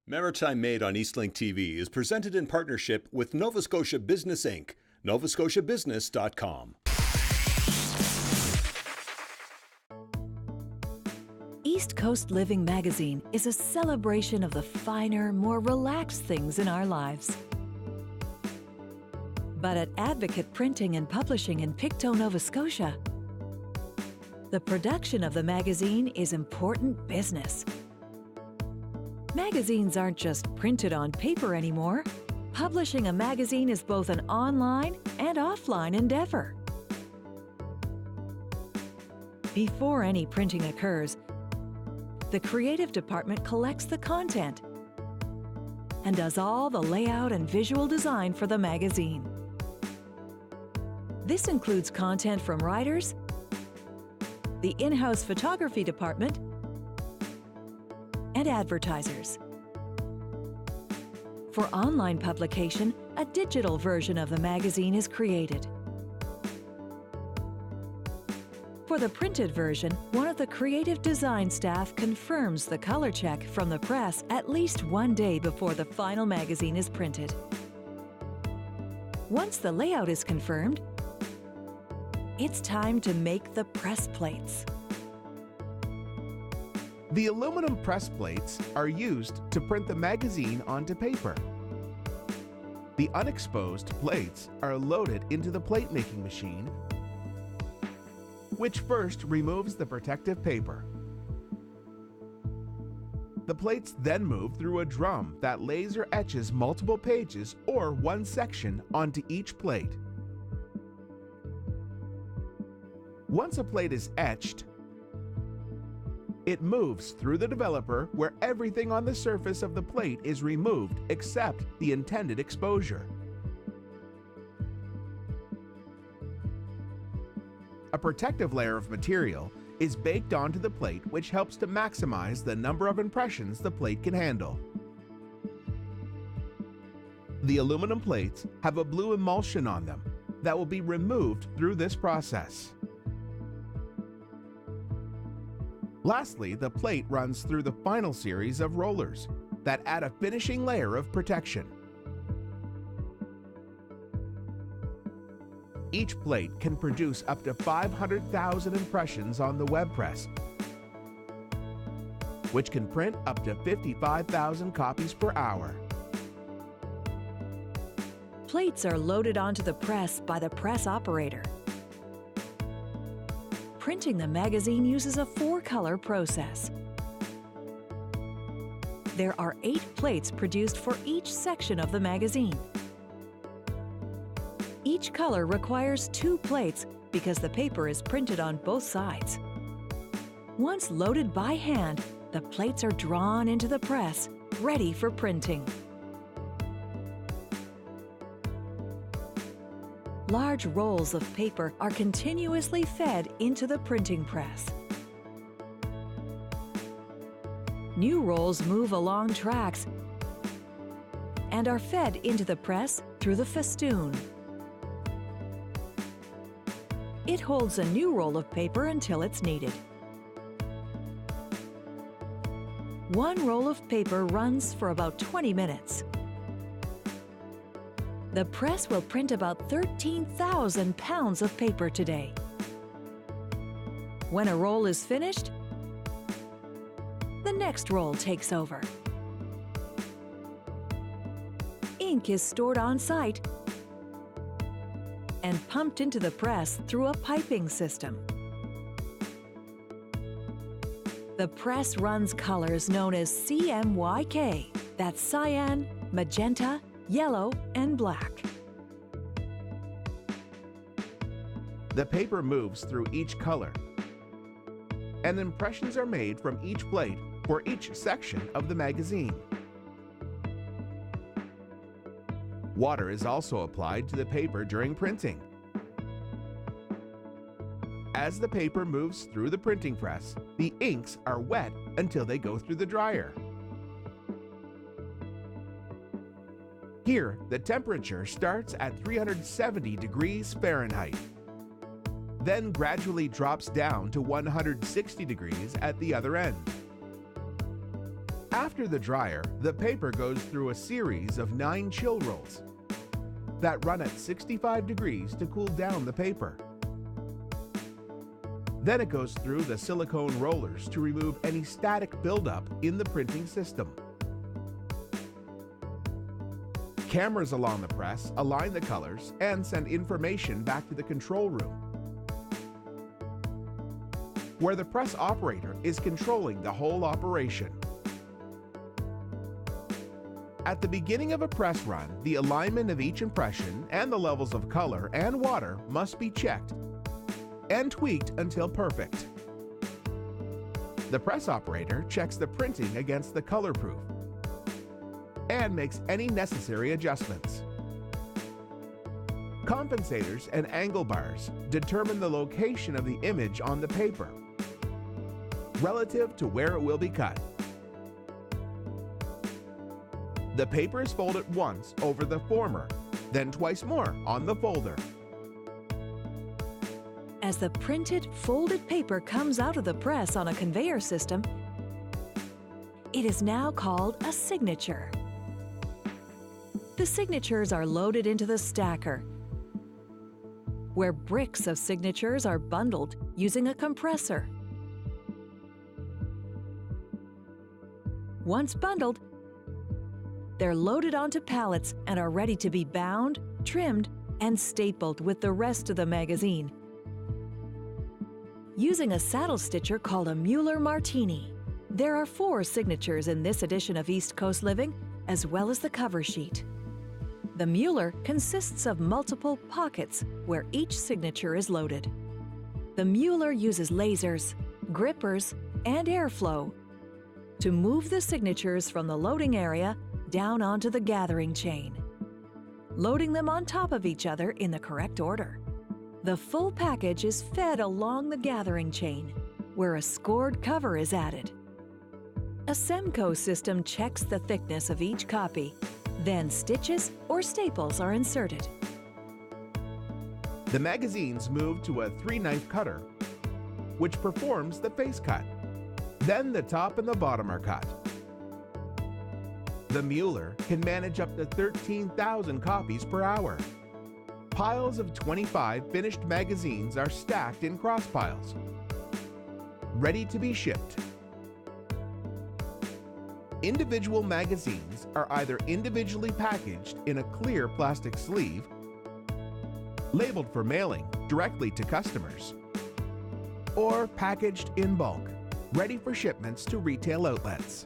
Maritime Made on Eastlink TV is presented in partnership with Nova Scotia Business Inc. novascotiabusiness.com. East Coast Living magazine is a celebration of the finer, more relaxed things in our lives. But at Advocate Printing and Publishing in Pictou, Nova Scotia, the production of the magazine is important business. Magazines aren't just printed on paper anymore. Publishing a magazine is both an online and offline endeavor. Before any printing occurs, the creative department collects the content and does all the layout and visual design for the magazine. This includes content from writers, the in-house photography department, and advertisers. For online publication, a digital version of the magazine is created. For the printed version, one of the creative design staff confirms the color check from the press at least one day before the final magazine is printed. Once the layout is confirmed, it's time to make the press plates. The aluminum press plates are used to print the magazine onto paper. The unexposed plates are loaded into the plate-making machine, which first removes the protective paper. The plates then move through a drum that laser etches multiple pages or one section onto each plate. Once a plate is etched, it moves through the developer where everything on the surface of the plate is removed except the intended exposure. A protective layer of material is baked onto the plate, which helps to maximize the number of impressions the plate can handle. The aluminum plates have a blue emulsion on them that will be removed through this process. Lastly, the plate runs through the final series of rollers that add a finishing layer of protection. Each plate can produce up to 500,000 impressions on the web press, which can print up to 55,000 copies per hour. Plates are loaded onto the press by the press operator. Printing the magazine uses a 4-color process. There are 8 plates produced for each section of the magazine. Each color requires 2 plates because the paper is printed on both sides. Once loaded by hand, the plates are drawn into the press, ready for printing. Large rolls of paper are continuously fed into the printing press. New rolls move along tracks and are fed into the press through the festoon. It holds a new roll of paper until it's needed. One roll of paper runs for about 20 minutes. The press will print about 13,000 pounds of paper today. When a roll is finished, the next roll takes over. Ink is stored on site and pumped into the press through a piping system. The press runs colors known as CMYK, that's cyan, magenta, yellow, and black. The paper moves through each color, and impressions are made from each plate for each section of the magazine. Water is also applied to the paper during printing. As the paper moves through the printing press, the inks are wet until they go through the dryer. Here, the temperature starts at 370 degrees Fahrenheit, then gradually drops down to 160 degrees at the other end. After the dryer, the paper goes through a series of 9 chill rolls that run at 65 degrees to cool down the paper. Then it goes through the silicone rollers to remove any static buildup in the printing system. Cameras along the press align the colors and send information back to the control room, where the press operator is controlling the whole operation. At the beginning of a press run, the alignment of each impression and the levels of color and water must be checked and tweaked until perfect. The press operator checks the printing against the color proof and makes any necessary adjustments. Compensators and angle bars determine the location of the image on the paper relative to where it will be cut. The paper is folded once over the former, then twice more on the folder. As the printed, folded paper comes out of the press on a conveyor system, it is now called a signature. The signatures are loaded into the stacker, where bricks of signatures are bundled using a compressor. Once bundled, they're loaded onto pallets and are ready to be bound, trimmed, and stapled with the rest of the magazine. Using a saddle stitcher called a Mueller Martini. There are 4 signatures in this edition of East Coast Living, as well as the cover sheet. The Mueller consists of multiple pockets where each signature is loaded. The Mueller uses lasers, grippers, and airflow to move the signatures from the loading area down onto the gathering chain, loading them on top of each other in the correct order. The full package is fed along the gathering chain, where a scored cover is added. A Semco system checks the thickness of each copy, then stitches or staples are inserted. The magazines move to a 3-knife cutter, which performs the face cut. Then the top and the bottom are cut. The Mueller can manage up to 13,000 copies per hour. Piles of 25 finished magazines are stacked in cross piles, ready to be shipped. Individual magazines are either individually packaged in a clear plastic sleeve, labeled for mailing directly to customers, or packaged in bulk, ready for shipments to retail outlets.